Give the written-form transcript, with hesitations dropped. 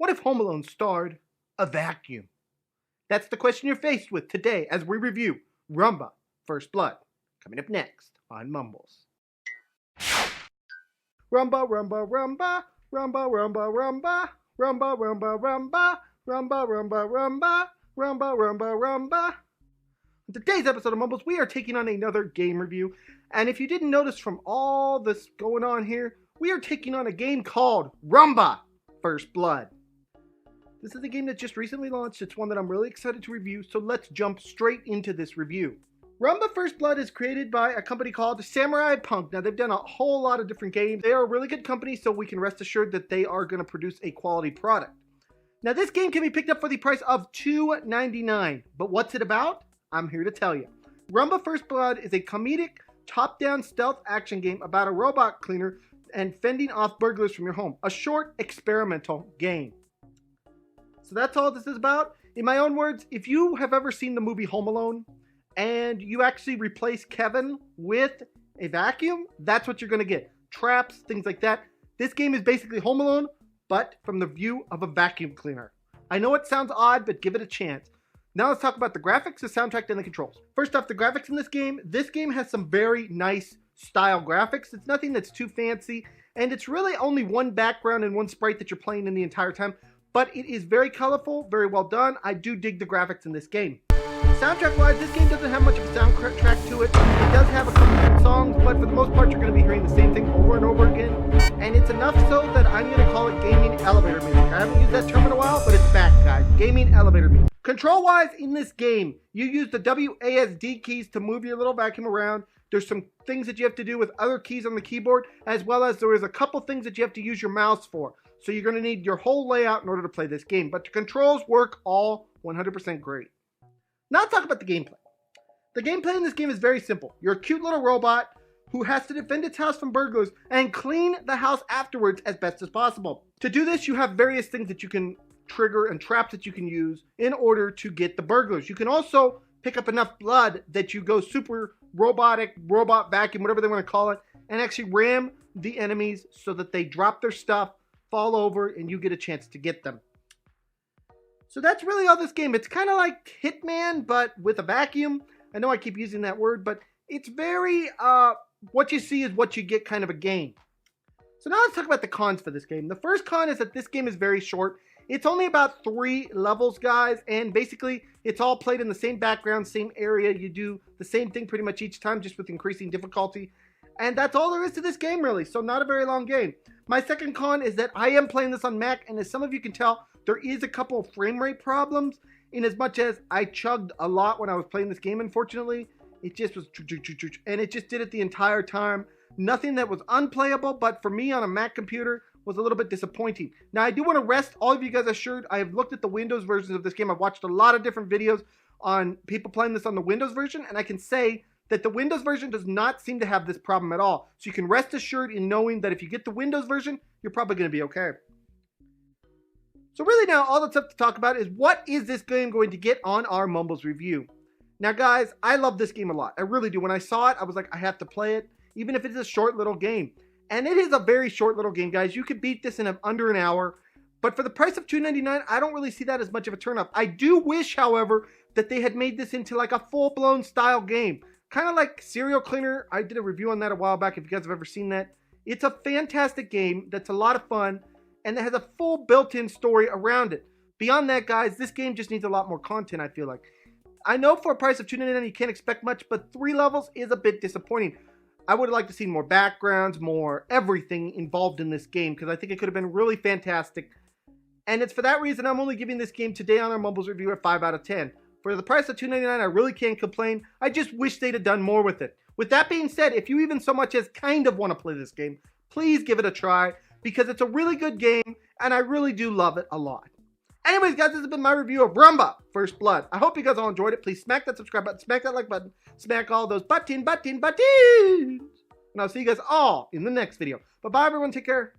What if Home Alone starred a vacuum? That's the question you're faced with today as we review Roombo First Blood, coming up next on Mumbles. Roombo, Roombo, Roombo, Roombo, Roombo, Roombo, Roombo, Roombo, Roombo, Roombo, Roombo, Roombo, Roombo, Roombo, Roombo. In today's episode of Mumbles, we are taking on another game review. And if you didn't notice from all this going on here, we are taking on a game called Roombo First Blood. This is a game that just recently launched. It's one that I'm really excited to review, so let's jump straight into this review. Roombo First Blood is created by a company called Samurai Punk. Now, they've done a whole lot of different games. They are a really good company, so we can rest assured that they are going to produce a quality product. Now, this game can be picked up for the price of $2.99. But what's it about? I'm here to tell you. Roombo First Blood is a comedic, top-down stealth action game about a robot cleaner and fending off burglars from your home. A short, experimental game. So that's all this is about. In my own words, if you have ever seen the movie Home Alone and you actually replace Kevin with a vacuum, that's what you're going to get. Traps, things like that. This game is basically Home Alone, but from the view of a vacuum cleaner. I know it sounds odd, but give it a chance. Now let's talk about the graphics, the soundtrack, and the controls. First off, the graphics in this game has some very nice style graphics. It's nothing that's too fancy, and it's really only one background and one sprite that you're playing in the entire time. But it is very colorful, very well done. I do dig the graphics in this game. Soundtrack-wise, this game doesn't have much of a soundtrack to it. It does have a couple good songs, but for the most part, you're going to be hearing the same thing over and over again. And it's enough so that I'm going to call it gaming elevator music. I haven't used that term in a while, but it's back, guys. Gaming elevator music. Control-wise, in this game, you use the WASD keys to move your little vacuum around. There's some things that you have to do with other keys on the keyboard, as well as there is a couple things that you have to use your mouse for. So you're going to need your whole layout in order to play this game. But the controls work all 100% great. Now let's talk about the gameplay. The gameplay in this game is very simple. You're a cute little robot who has to defend its house from burglars and clean the house afterwards as best as possible. To do this, you have various things that you can trigger and traps that you can use in order to get the burglars. You can also pick up enough blood that you go super robotic, robot vacuum, whatever they want to call it, and actually ram the enemies so that they drop their stuff, fall over, and you get a chance to get them. So that's really all this game. It's kind of like Hitman, but with a vacuum. I know I keep using that word, but it's very, what you see is what you get kind of a game. So now let's talk about the cons for this game. The first con is that this game is very short. It's only about 3 levels, guys, and basically it's all played in the same background, same area. You do the same thing pretty much each time, just with increasing difficulty. And that's all there is to this game, really, so not a very long game. My second con is that I am playing this on Mac, and as some of you can tell, there is a couple of frame rate problems, in as much as I chugged a lot when I was playing this game, unfortunately. It just was, and it just did it the entire time. Nothing that was unplayable, but for me on a Mac computer, was a little bit disappointing. Now, I do want to rest all of you guys assured. I have looked at the Windows versions of this game. I've watched a lot of different videos on people playing this on the Windows version, and I can say that the Windows version does not seem to have this problem at all. So you can rest assured in knowing that if you get the Windows version, you're probably going to be okay. So really now, all that's up to talk about is what is this game going to get on our Mumbles review? Now, guys, I love this game a lot. I really do. When I saw it, I was like, I have to play it, even if it's a short little game. And it is a very short little game, guys. You could beat this in under an hour. But for the price of $2.99, I don't really see that as much of a turn-up. I do wish, however, that they had made this into like a full-blown style game. Kind of like Serial Cleaner. I did a review on that a while back if you guys have ever seen that. It's a fantastic game that's a lot of fun. And it has a full built-in story around it. Beyond that, guys, this game just needs a lot more content, I feel like. I know for a price of $2.99 you can't expect much, but 3 levels is a bit disappointing. I would have liked to see more backgrounds, more everything involved in this game, because I think it could have been really fantastic. And it's for that reason I'm only giving this game today on our Mumbles review a 5 out of 10. For the price of $2.99, I really can't complain. I just wish they'd have done more with it. With that being said, if you even so much as kind of want to play this game, please give it a try, because it's a really good game, and I really do love it a lot. Anyways, guys, this has been my review of Roombo First Blood. I hope you guys all enjoyed it. Please smack that subscribe button, smack that like button, smack all those buttons. And I'll see you guys all in the next video. Bye-bye, everyone. Take care.